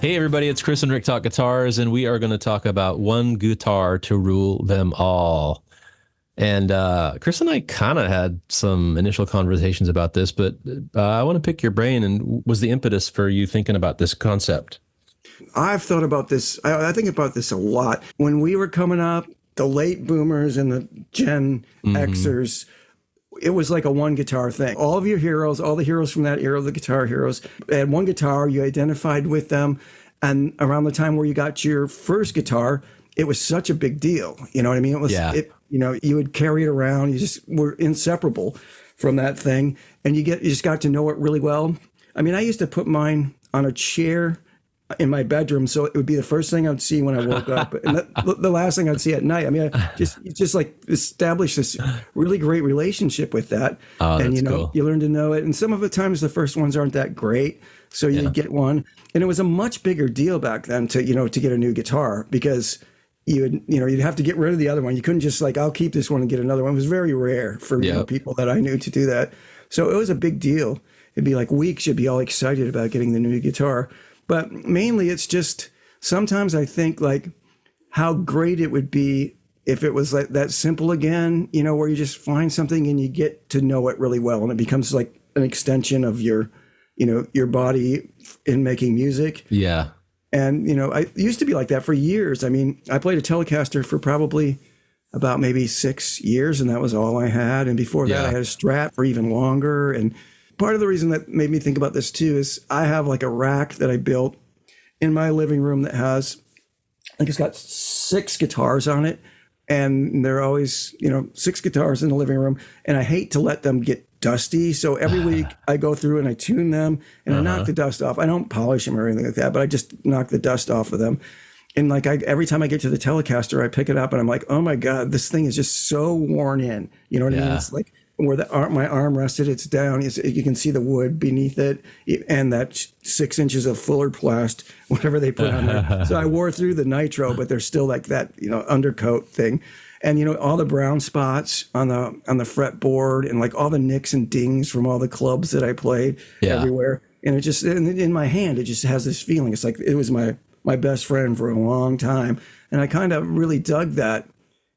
Hey everybody, it's Chris and Rick Talk Guitars, and we are going to talk about one guitar to rule them all. And Chris and I kind of had some initial conversations about this, but I want to pick your brain. And was the impetus for you thinking about this concept? I've thought about this. I think about this a lot. When we were coming up, the late boomers and the Gen Xers, it was like a one guitar thing. All of your heroes, all the heroes from that era, the guitar heroes, had one guitar. You identified with them. And around the time where you got your first guitar, it was such a big deal. You know what I mean? It was, Yeah. you would carry it around. You just were inseparable from that thing. And you just got to know it really well. I mean, I used to put mine on a chair in my bedroom, so it would be the first thing I'd see when I woke up, and the last thing I'd see at night. I mean, just like establish this really great relationship with that, Oh, and that's cool. you learn to know it. And some of the times the first ones aren't that great, so you Yeah. get one, and it was a much bigger deal back then to get a new guitar because you'd have to get rid of the other one. You couldn't just like, I'll keep this one and get another one. It was very rare for Yep. people that I knew to do that, so it was a big deal. It'd be like weeks. You'd be all excited about getting the new guitar. But mainly it's just sometimes I think like how great it would be if it was like that simple again, where you just find something and you get to know it really well and it becomes like an extension of your body in making music. Yeah. And, I used to be like that for years. I mean, I played a Telecaster for probably about maybe 6 years, and that was all I had. And before that, Yeah. I had a Strat for even longer. And part of the reason that made me think about this too is I have like a rack that I built in my living room that has, I think it's got 6 guitars on it. And they're always, 6 guitars in the living room. And I hate to let them get dusty. So every week I go through and I tune them and I knock the dust off. I don't polish them or anything like that, but I just knock the dust off of them. And like every time I get to the Telecaster, I pick it up and I'm like, oh my God, this thing is just so worn in. You know what I mean? Yeah. It's like where my arm rested, it's down. You can see the wood beneath it and that 6 inches of Fuller Plast, whatever they put on there. So I wore through the nitro, but there's still like that, undercoat thing. And, all the brown spots on the fretboard and like all the nicks and dings from all the clubs that I played Yeah. everywhere. And it just, in my hand, it just has this feeling. It's like it was my best friend for a long time. And I kind of really dug that.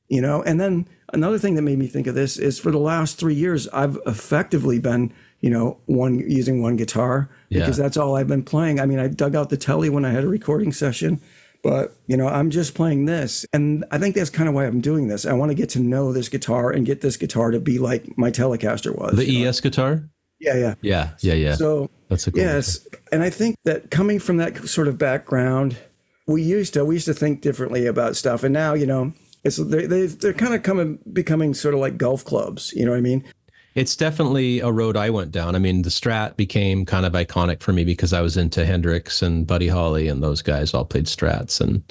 And then another thing that made me think of this is for the last 3 years, I've effectively been, using one guitar because Yeah. that's all I've been playing. I mean, I dug out the Tele when I had a recording session, but, I'm just playing this. And I think that's kind of why I'm doing this. I want to get to know this guitar and get this guitar to be like my Telecaster was. The ES guitar? Yeah. Yeah. So, That's a cool yes. And I think that coming from that sort of background, we used to think differently about stuff. And now, they're kind of becoming sort of like golf clubs. You know what I mean? It's definitely a road I went down. I mean, the Strat became kind of iconic for me because I was into Hendrix and Buddy Holly, and those guys all played Strats, and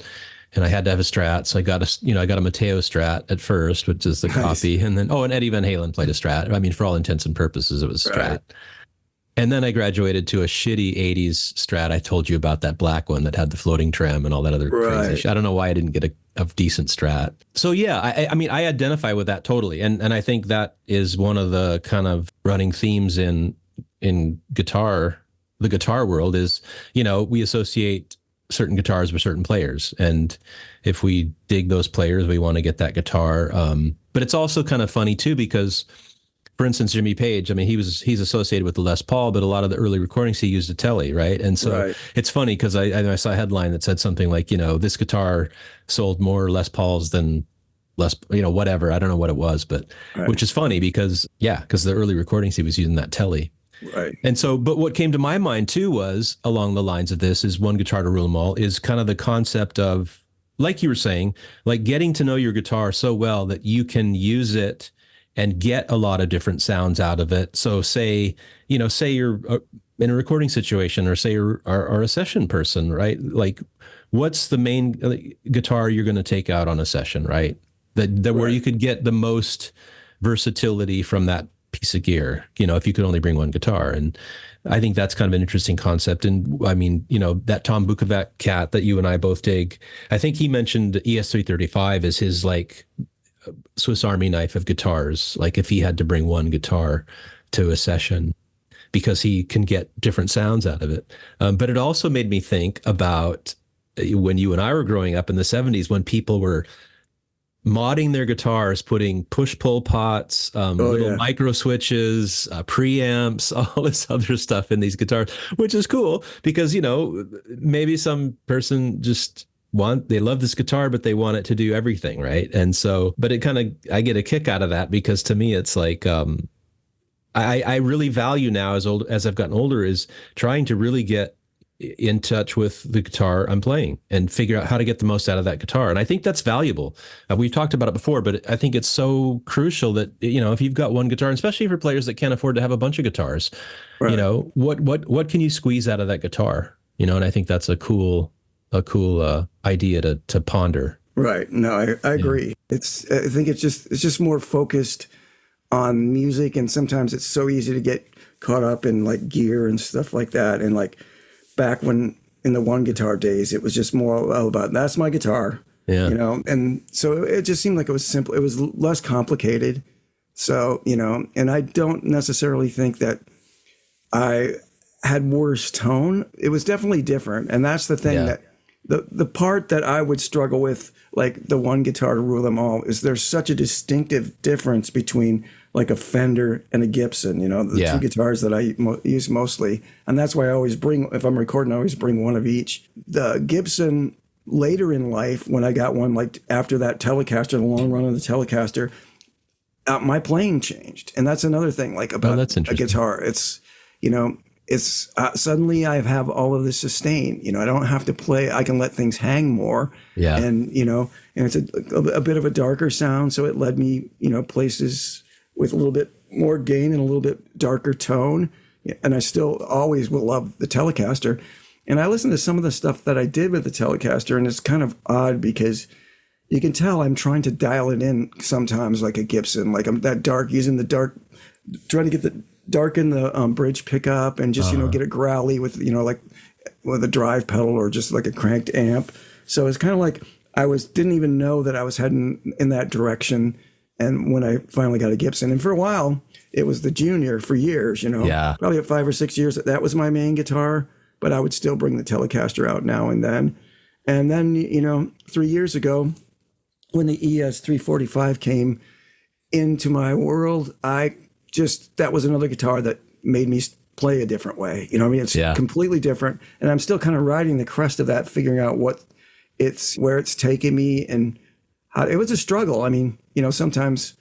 I had to have a Strat. So I got a Mateo Strat at first, which is the copy, and then and Eddie Van Halen played a Strat. I mean, for all intents and purposes, it was a Strat. Right. And then I graduated to a shitty 80s Strat. I told you about that black one that had the floating trim and all that other crazy Right. shit. I don't know why I didn't get a decent Strat. So yeah, I mean, I identify with that totally. And I think that is one of the kind of running themes in guitar, the guitar world is, we associate certain guitars with certain players. And if we dig those players, we want to get that guitar. But it's also kind of funny too, because for instance, Jimmy Page, I mean, he's associated with the Les Paul, but a lot of the early recordings he used a Tele, right? And so Right. it's funny because I saw a headline that said something like, this guitar sold more Les Pauls than whatever. I don't know what it was, but Right. which is funny because the early recordings he was using that Tele. Right. And so, but what came to my mind too was along the lines of this is one guitar to rule them all is kind of the concept of, like you were saying, like getting to know your guitar so well that you can use it and get a lot of different sounds out of it. So say you're in a recording situation or say you're a session person, right? Like what's the main guitar you're going to take out on a session, right? That where you could get the most versatility from that piece of gear, if you could only bring one guitar. And I think that's kind of an interesting concept. And I mean, that Tom Bukovac cat that you and I both dig, I think he mentioned ES335 as his like Swiss Army knife of guitars. Like if he had to bring one guitar to a session, because he can get different sounds out of it. But it also made me think about when you and I were growing up in the 70s, when people were modding their guitars, putting push-pull pots, little micro switches, preamps, all this other stuff in these guitars, which is cool because, maybe some person just they love this guitar, but they want it to do everything, right? And so, but I get a kick out of that because to me, it's like, I really value now as I've gotten older is trying to really get in touch with the guitar I'm playing and figure out how to get the most out of that guitar. And I think that's valuable. We've talked about it before, but I think it's so crucial that, if you've got one guitar, especially for players that can't afford to have a bunch of guitars, right. What can you squeeze out of that guitar? And I think that's a cool idea to ponder. Right. No, I agree. I think it's just more focused on music. And sometimes it's so easy to get caught up in like gear and stuff like that. And like, back when in the one guitar days, it was just more about that's my guitar, and so it just seemed like it was simple. It was less complicated. So, and I don't necessarily think that I had worse tone. It was definitely different. And that's the thing that the part that I would struggle with, like the one guitar to rule them all, is there's such a distinctive difference between like a Fender and a Gibson, the two guitars that I use mostly. And that's why I always if I'm recording, I always bring one of each. The Gibson later in life, when I got one, like after that Telecaster, the long run of the Telecaster, my playing changed. And that's another thing, like about a guitar. It's, it's suddenly I have all of this sustain, I don't have to play. I can let things hang more. Yeah. And, and it's a bit of a darker sound. So it led me, places with a little bit more gain and a little bit darker tone. And I still always will love the Telecaster. And I listen to some of the stuff that I did with the Telecaster, and it's kind of odd because you can tell I'm trying to dial it in sometimes like a Gibson, like I'm that dark, using the dark, trying to get the dark in the bridge pickup and just, get a growly with, like with a drive pedal or just like a cranked amp. So it's kind of like didn't even know that I was heading in that direction. And when I finally got a Gibson, and for a while, it was the Junior for years, probably at 5 or 6 years, that was my main guitar, but I would still bring the Telecaster out now and then. And then, 3 years ago, when the ES345 came into my world, that was another guitar that made me play a different way. It's completely different. And I'm still kind of riding the crest of that, figuring out where it's taken me and it was a struggle. I mean, sometimes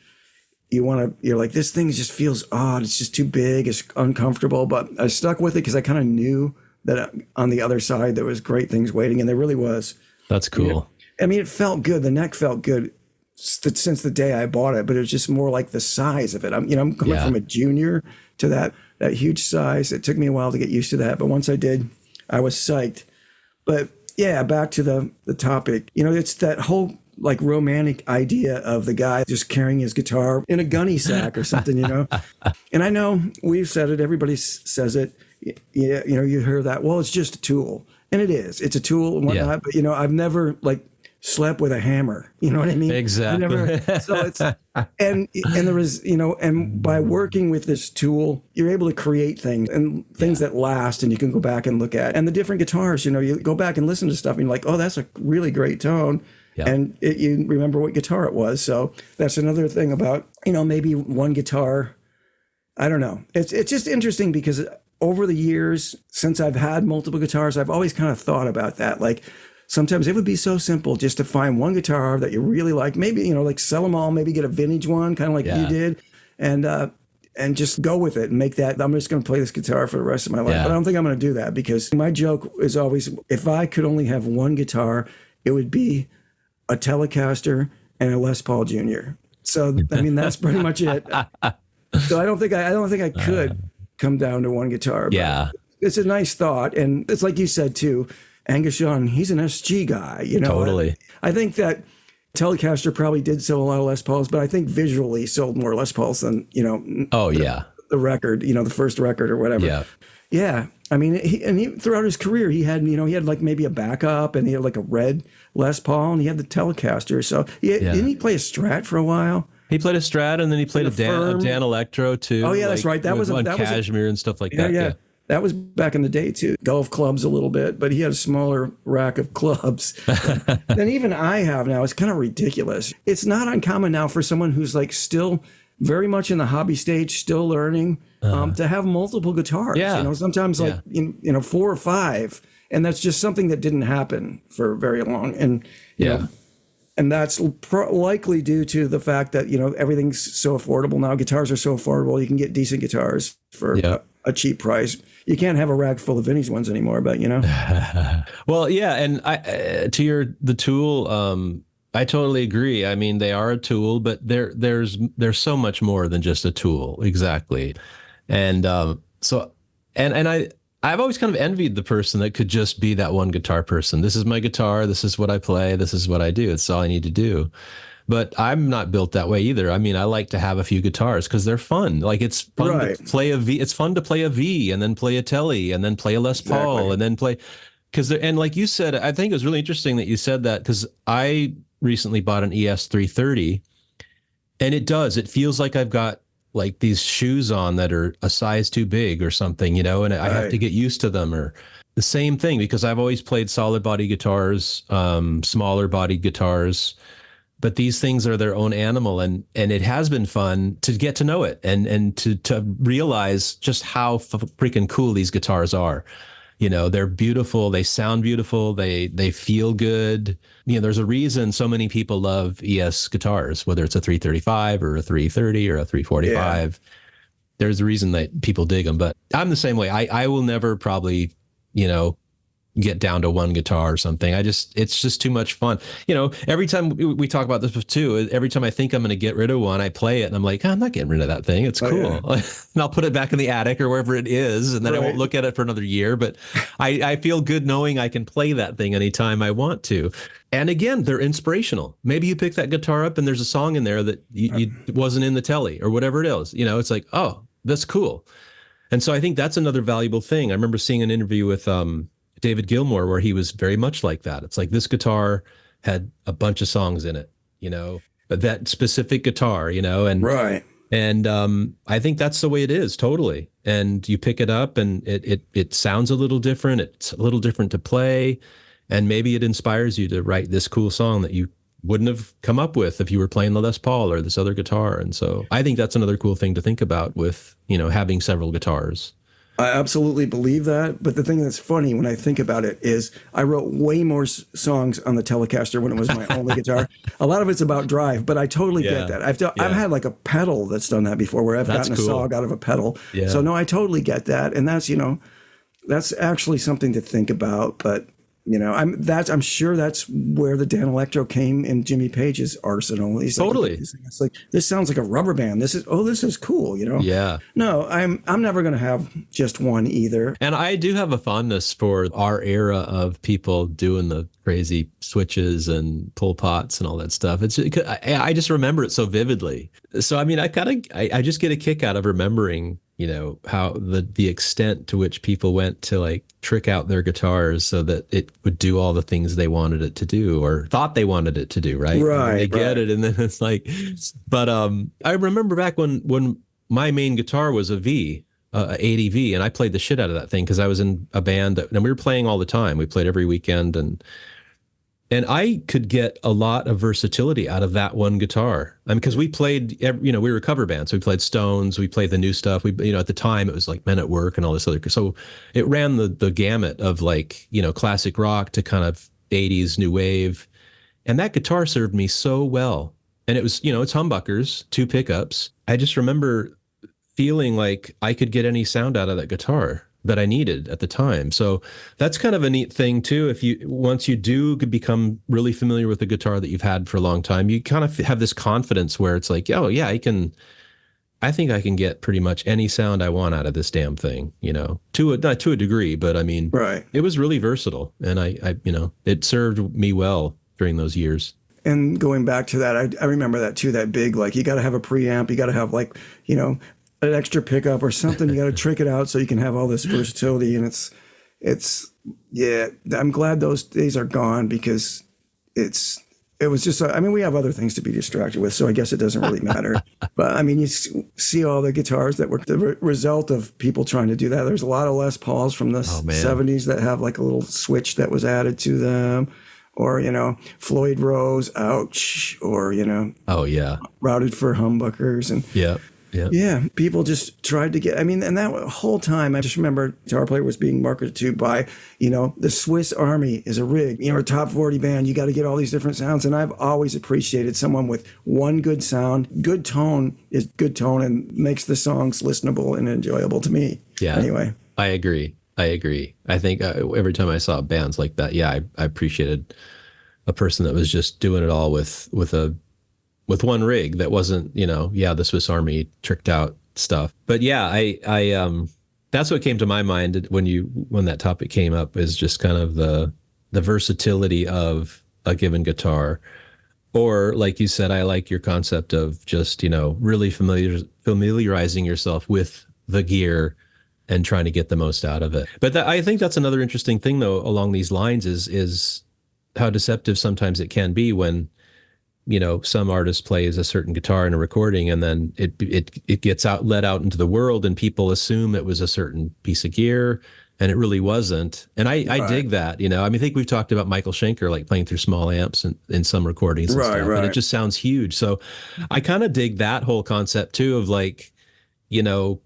you're like, this thing just feels odd. It's just too big. It's uncomfortable. But I stuck with it because I kind of knew that on the other side, there was great things waiting. And there really was. That's cool. I mean, it felt good. The neck felt good since the day I bought it. But it was just more like the size of it. I'm coming from a Junior to that huge size. It took me a while to get used to that. But once I did, I was psyched. But yeah, back to the topic. It's that whole like romantic idea of the guy just carrying his guitar in a gunny sack or something, And I know we've said it, everybody says it. You hear that, well, it's just a tool. And it is. It's a tool and whatnot. But, I've never like slept with a hammer. You know what I mean? Exactly. So it's, and there is, and by working with this tool, you're able to create things that last and you can go back and look at. And the different guitars, you go back and listen to stuff and you're like, oh, that's a really great tone. Yep. And you remember what guitar it was. So that's another thing about, maybe one guitar. I don't know. It's just interesting because over the years, since I've had multiple guitars, I've always kind of thought about that. Like sometimes it would be so simple just to find one guitar that you really like. Maybe, like sell them all, maybe get a vintage one, kind of like you did. And just go with it and make that. I'm just going to play this guitar for the rest of my life. But I don't think I'm going to do that because my joke is always, if I could only have one guitar, it would be a Telecaster and a Les Paul Jr. So, I mean, that's pretty much it. So I don't think I could come down to one guitar. But it's a nice thought. And it's like you said, too, Angus Young, he's an SG guy, Totally. I think that Telecaster probably did sell a lot of Les Pauls, but I think visually sold more Les Pauls than, the record, the first record or whatever. Yeah. Yeah. I mean, he throughout his career, he had like maybe a backup and he had like a red Les Paul and he had the Telecaster. So didn't he play a Strat for a while? He played a Strat, and then he played And a Firm. Dan Electro too. Oh yeah, that's right. That was on that was Cashmere and stuff like yeah, that. yeah. Yeah. That was back in the day too. Golf clubs a little bit, but he had a smaller rack of clubs than even I have now. It's kind of ridiculous. It's not uncommon now for someone who's like still very much in the hobby stage, still learning, to have multiple guitars. Yeah. You know, sometimes like four or five, and that's just something that didn't happen for very long. And you know, and that's likely due to the fact that, you know, everything's so affordable now. Guitars are so affordable. You can get decent guitars for a cheap price. You can't have a rack full of vintage ones anymore, but you know. Well, yeah. And to the Tool, I totally agree. I mean, they are a tool, but there's so much more than just a tool. Exactly. And I've always kind of envied the person that could just be that one guitar person. This is my guitar. This is what I play. This is what I do. It's all I need to do. But I'm not built that way either. I mean, I like to have a few guitars because they're fun. Like it's fun to play a V. It's fun to play a V and then play a Tele and then play a Les Paul and then play and like you said, I think it was really interesting that you said that because I recently bought an ES 330 and it feels like I've got like these shoes on that are a size too big or something, you know, and I have to get used to them. Or the same thing because I've always played solid body guitars, smaller bodied guitars, but these things are their own animal, and it has been fun to get to know it and to realize just how freaking cool these guitars are. You know, they're beautiful. They sound beautiful. They feel good. You know, there's a reason so many people love ES guitars, whether it's a 335 or a 330 or a 345. Yeah. There's a reason that people dig them. But I'm the same way. I will never probably, you know, get down to one guitar or something. It's just too much fun. You know, every time we talk about this too, every time I think I'm going to get rid of one, I play it and I'm like, I'm not getting rid of that thing. It's cool. Yeah. And I'll put it back in the attic or wherever it is. And then I won't look at it for another year, but I feel good knowing I can play that thing anytime I want to. And again, they're inspirational. Maybe you pick that guitar up and there's a song in there that you wasn't in the Tele or whatever it is. You know, it's like, oh, that's cool. And so I think that's another valuable thing. I remember seeing an interview with, David Gilmour, where he was very much like that. It's like this guitar had a bunch of songs in it, you know, but that specific guitar, you know, and I think that's the way it is totally. And you pick it up and it sounds a little different. It's a little different to play, and maybe it inspires you to write this cool song that you wouldn't have come up with if you were playing the Les Paul or this other guitar. And so I think that's another cool thing to think about with, you know, having several guitars. I absolutely believe that. But the thing that's funny when I think about it is I wrote way more songs on the Telecaster when it was my only guitar. A lot of it's about drive, but I totally get that. I've had like a pedal that's done that before where I've gotten a sog out of a pedal. Yeah. So no, I totally get that. And that's, you know, that's actually something to think about. But you know, I'm sure that's where the Dan Electro came in Jimmy Page's arsenal. He's totally. Like, it's like, this sounds like a rubber band. This is cool, you know? Yeah. No, I'm never going to have just one either. And I do have a fondness for our era of people doing the crazy switches and pull pots and all that stuff. I just remember it so vividly. So, I mean, I just get a kick out of remembering, you know, how the extent to which people went to like trick out their guitars so that it would do all the things they wanted it to do or thought they wanted it to do, right? Right. They get it, and then it's like, but I remember back when my main guitar was a V, 80 V, and I played the shit out of that thing because I was in a band and we were playing all the time. We played every weekend, and I could get a lot of versatility out of that one guitar. I mean, because we played, you know, we were a cover band. So we played Stones, we played the new stuff. We, you know, at the time it was like Men at Work and all this other. So it ran the gamut of like, you know, classic rock to kind of 80s new wave. And that guitar served me so well. And it was, you know, it's humbuckers, 2 pickups. I just remember feeling like I could get any sound out of that guitar that I needed at the time. So that's kind of a neat thing too. Once you do become really familiar with the guitar that you've had for a long time, you kind of have this confidence where it's like, oh yeah, I think I can get pretty much any sound I want out of this damn thing, you know, not to a degree, but I mean, it was really versatile, and I you know, it served me well during those years. And going back to that, I remember that too, that big, like you got to have a preamp, you got to have like, you know, an extra pickup or something. You got to trick it out so you can have all this versatility. And it's yeah, I'm glad those days are gone because it's it was just, I mean, we have other things to be distracted with, so I guess it doesn't really matter. But I mean, you see all the guitars that were the result of people trying to do that. There's a lot of Les Pauls from the 70s that have like a little switch that was added to them, or, you know, Floyd Rose, ouch, or, you know, Oh yeah. routed for humbuckers. And Yeah. Yeah. yeah, people just tried to get, I mean, and that whole time, I just remember Guitar Player was being marketed to by, you know, the Swiss Army is a rig, you know, a top 40 band, you got to get all these different sounds. And I've always appreciated someone with one good sound. Good tone is good tone and makes the songs listenable and enjoyable to me. Yeah. Anyway. I agree. I think every time I saw bands like that, yeah, I appreciated a person that was just doing it all with one rig that wasn't, you know, the Swiss Army tricked out stuff. But yeah, I that's what came to my mind when that topic came up, is just kind of the versatility of a given guitar. Or like you said, I like your concept of just, you know, really familiarizing yourself with the gear and trying to get the most out of it. But I think that's another interesting thing though along these lines is how deceptive sometimes it can be when, you know, some artist plays a certain guitar in a recording and then it gets let out into the world and people assume it was a certain piece of gear and it really wasn't. And I dig that, you know. I mean, I think we've talked about Michael Schenker like playing through small amps in some recordings and stuff, and it just sounds huge. So I kind of dig that whole concept too of like, you know,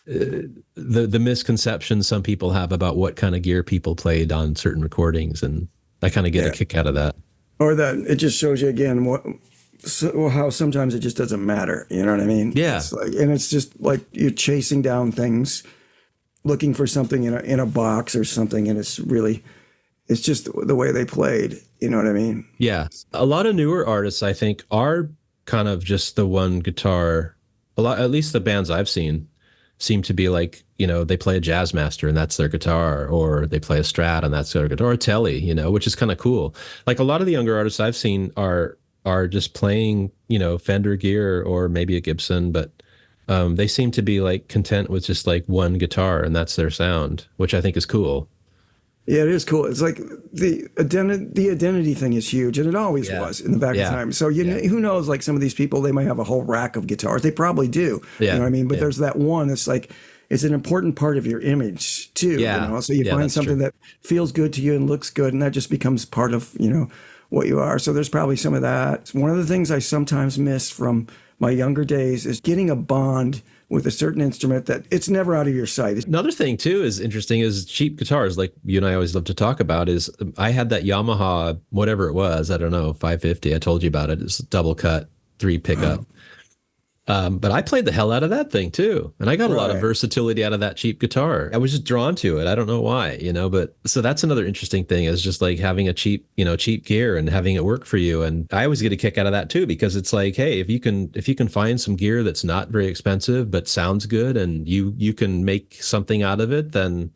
the misconceptions some people have about what kind of gear people played on certain recordings, and I kind of get a kick out of that. Or that it just shows you again how sometimes it just doesn't matter. You know what I mean? Yeah. It's like, and it's just like you're chasing down things, looking for something in a box or something, and it's just the way they played. You know what I mean? Yeah. A lot of newer artists, I think, are kind of just the one guitar. At least the bands I've seen seem to be like, you know, they play a Jazzmaster and that's their guitar, or they play a Strat and that's their guitar, or a Tele, you know, which is kind of cool. Like a lot of the younger artists I've seen are just playing, you know, Fender gear or maybe a Gibson, but they seem to be like content with just like one guitar and that's their sound, which I think is cool. Yeah, it is cool. It's like the identity thing is huge, and it always was in the back of time. So who knows? Like some of these people, they might have a whole rack of guitars. They probably do. You know what I mean? But there's that one that's like, it's an important part of your image too. You know? So you find something that feels good to you and looks good, and that just becomes part of, you know, what you are. So there's probably some of that. One of the things I sometimes miss from my younger days is getting a bond with a certain instrument that it's never out of your sight. Another thing too is interesting is cheap guitars, like you and I always love to talk about, is I had that Yamaha, whatever it was, I don't know, 550. I told you about it. It's double cut, 3 pickup. But I played the hell out of that thing too. And I got a lot of versatility out of that cheap guitar. I was just drawn to it. I don't know why, you know, but so that's another interesting thing, is just like having a cheap gear and having it work for you. And I always get a kick out of that too, because it's like, hey, if you can find some gear that's not very expensive, but sounds good, and you can make something out of it, then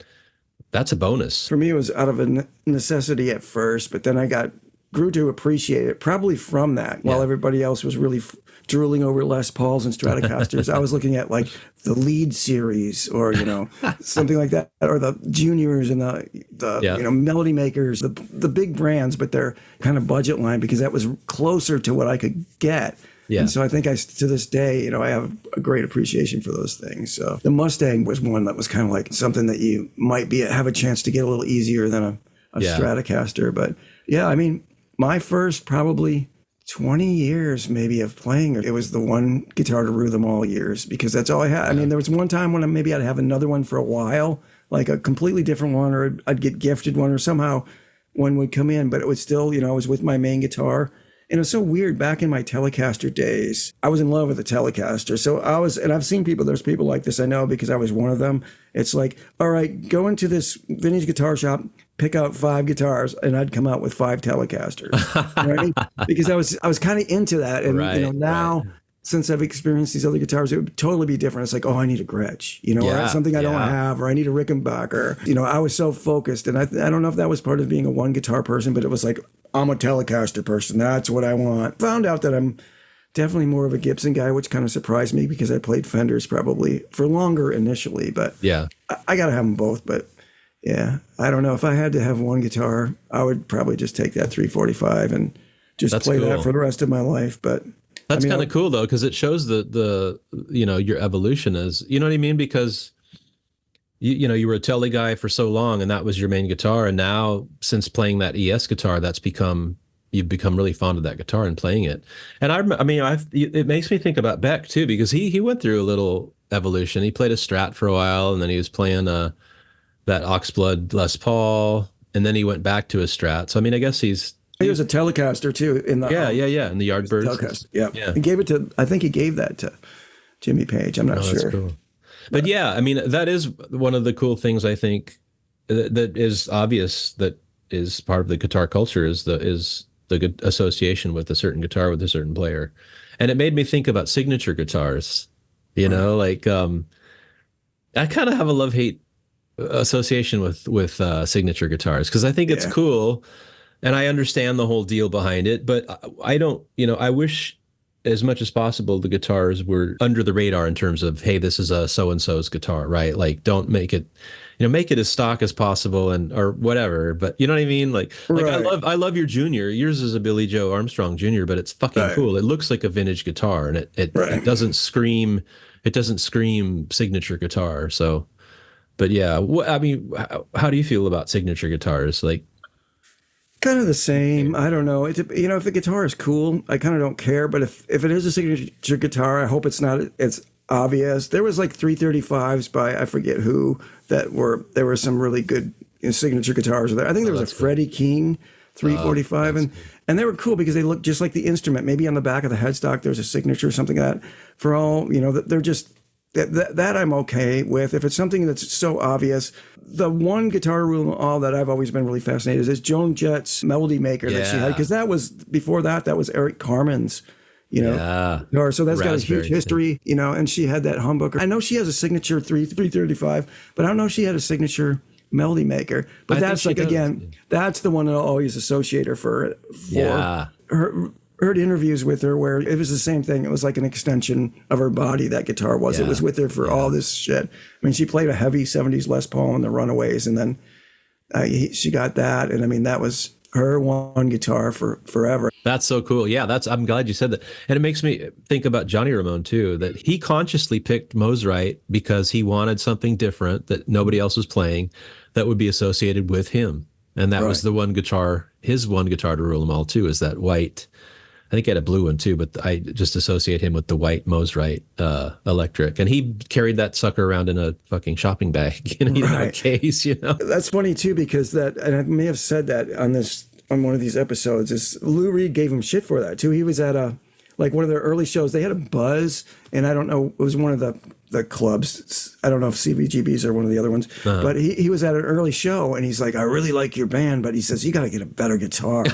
that's a bonus. For me, it was out of a necessity at first, but then I grew to appreciate it probably from that. While everybody else was really drooling over Les Pauls and Stratocasters, I was looking at like the Lead series, or, you know, something like that, or the Juniors and the you know, Melody Makers, the big brands, but they're kind of budget line, because that was closer to what I could get. Yeah. And so I think to this day, you know, I have a great appreciation for those things. So the Mustang was one that was kind of like something that you might have a chance to get a little easier than a Stratocaster. But yeah, I mean, my first probably 20 years maybe of playing, it was the one guitar to rue them all years, because that's all I had. I mean, there was one time when maybe I'd have another one for a while, like a completely different one, or I'd get gifted one, or somehow one would come in, but it was still, you know, I was with my main guitar. And it was so weird. Back in my Telecaster days, I was in love with the Telecaster. So and I've seen there's people like this, I know, because I was one of them. It's like, all right, go into this vintage guitar shop, pick out 5 guitars, and I'd come out with 5 Telecasters. Right? Because I was kind of into that. And you know, now since I've experienced these other guitars, it would totally be different. It's like, oh, I need a Gretsch, you know, or something I don't have, or I need a Rickenbacker. You know, I was so focused, and I don't know if that was part of being a one guitar person, but it was like, I'm a Telecaster person. That's what I want. Found out that I'm definitely more of a Gibson guy, which kind of surprised me, because I played Fenders probably for longer initially, but I got to have them both. But yeah, I don't know. If I had to have one guitar, I would probably just take that 345 and just That's play that cool. for the rest of my life. But That's I mean, kind of cool though, because it shows the your evolution as, you know what I mean? Because you were a Tele guy for so long, and that was your main guitar, and now since playing that ES guitar, you've become really fond of that guitar and playing it. And I mean, it makes me think about Beck too, because he went through a little evolution. He played a Strat for a while, and then he was playing that Oxblood Les Paul, and then he went back to a Strat. So I mean, I guess he was a Telecaster too in the yeah, in the Yardbirds. Telecaster. Yeah, Yeah. he gave it to. I think he gave that to Jimmy Page. I'm not Oh, that's sure. cool. But yeah, I mean, that is one of the cool things I think that is obvious, that is part of the guitar culture, is the good association with a certain guitar with a certain player. And it made me think about signature guitars, like I kind of have a love-hate association with signature guitars, because I think it's Yeah. cool and I understand the whole deal behind it, but I don't, I wish as much as possible the guitars were under the radar in terms of, hey, this is a so and so's guitar, right? Like, don't make it, make it as stock as possible, and or whatever. But you know what I mean? Like Right. I love your Junior. Yours is a Billy Joe Armstrong Junior, but it's fucking Right. cool. It looks like a vintage guitar, and it Right. doesn't scream. It doesn't scream signature guitar. So, but yeah, I mean, how do you feel about signature guitars? Like, Kind of the same. I don't know. If the guitar is cool, I kind of don't care. But if it is a signature guitar, I hope it's not. It's obvious. There was like 335s by I forget who there were some really good signature guitars there. I think there was a Freddie King 345, and they were cool because they looked just like the instrument. Maybe on the back of the headstock there's a signature or something like that. For all they're just. That I'm okay with. If it's something that's so obvious, the one guitar rule all that I've always been really fascinated is Joan Jett's Melody Maker that she had, because that was before that was Eric Carmen's, guitar. So that's got a Raspberry, huge history, and she had that humbucker. I know she has a signature 335, but I don't know if she had a signature Melody Maker. But I think that's she like does. again, that's the one I'll always associate her for yeah. her. Heard interviews with her where it was the same thing. It was like an extension of her body, that guitar was. It was with her for all this shit. I mean, she played a heavy 70s Les Paul in the Runaways, and then she got that. And I mean, that was her one guitar for forever. That's so cool. Yeah, I'm glad you said that. And it makes me think about Johnny Ramone too, that he consciously picked Mosrite because he wanted something different that nobody else was playing that would be associated with him. And that was the one guitar, his one guitar to rule them all too, is that white. I think he had a blue one too, but I just associate him with the white Mosrite electric. And he carried that sucker around in a fucking shopping bag, he didn't have a case, That's funny too, because and I may have said that on one of these episodes, is Lou Reed gave him shit for that too. He was at one of their early shows. They had a Buzz, and I don't know, it was one of the clubs. I don't know if CBGB's or one of the other ones, but he was at an early show, and he's like, I really like your band, but he says, you got to get a better guitar.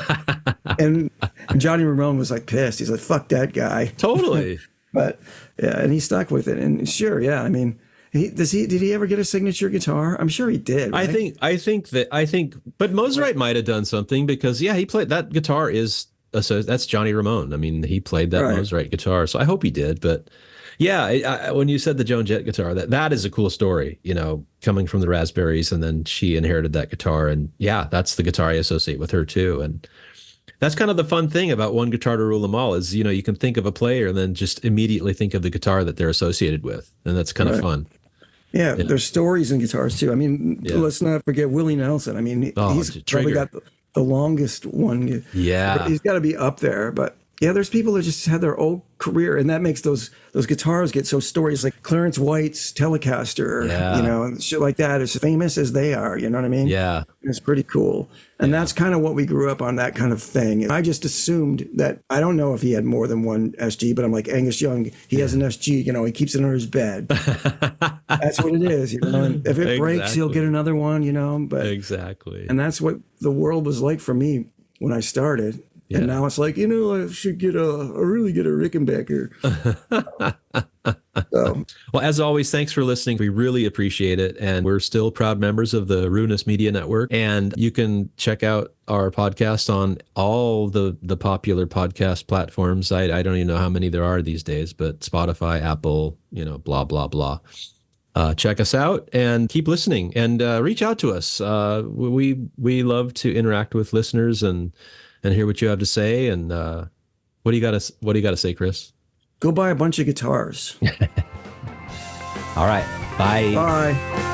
and Johnny Ramone was like pissed. He's like, fuck that guy. Totally. But yeah, and he stuck with it. And sure, yeah, I mean, did he ever get a signature guitar? I'm sure he did. Right? I think, but Mosrite might have done something, because he played that guitar that's Johnny Ramone. I mean, he played that Mosrite guitar, so I hope he did. But yeah, when you said the Joan Jett guitar, that is a cool story, coming from the Raspberries, and then she inherited that guitar, and that's the guitar I associate with her too. And that's kind of the fun thing about one guitar to rule them all, is, you can think of a player and then just immediately think of the guitar that they're associated with. And that's kind of fun. Yeah, there's stories in guitars too. I mean, let's not forget Willie Nelson. I mean, he's probably got the longest one. Yeah. He's got to be up there. But yeah, there's people that just had their whole career, and that makes those guitars get so stories, like Clarence White's Telecaster, and shit like that. As famous as they are, you know what I mean? Yeah. It's pretty cool. And that's kind of what we grew up on, that kind of thing. I just assumed that, I don't know if he had more than one SG, but I'm like, Angus Young, he has an SG, he keeps it under his bed. That's what it is, And if it breaks, he'll get another one, but exactly. And that's what the world was like for me when I started. Yeah. And now it's like, I should really get a Rickenbacker. So. Well, as always, thanks for listening. We really appreciate it. And we're still proud members of the Ruinous Media Network. And you can check out our podcast on all the popular podcast platforms. I don't even know how many there are these days, but Spotify, Apple, blah, blah, blah. Check us out and keep listening, and reach out to us. We love to interact with listeners, and and hear what you have to say. And what do you got to say, Chris? Go buy a bunch of guitars. All right. Bye. Bye.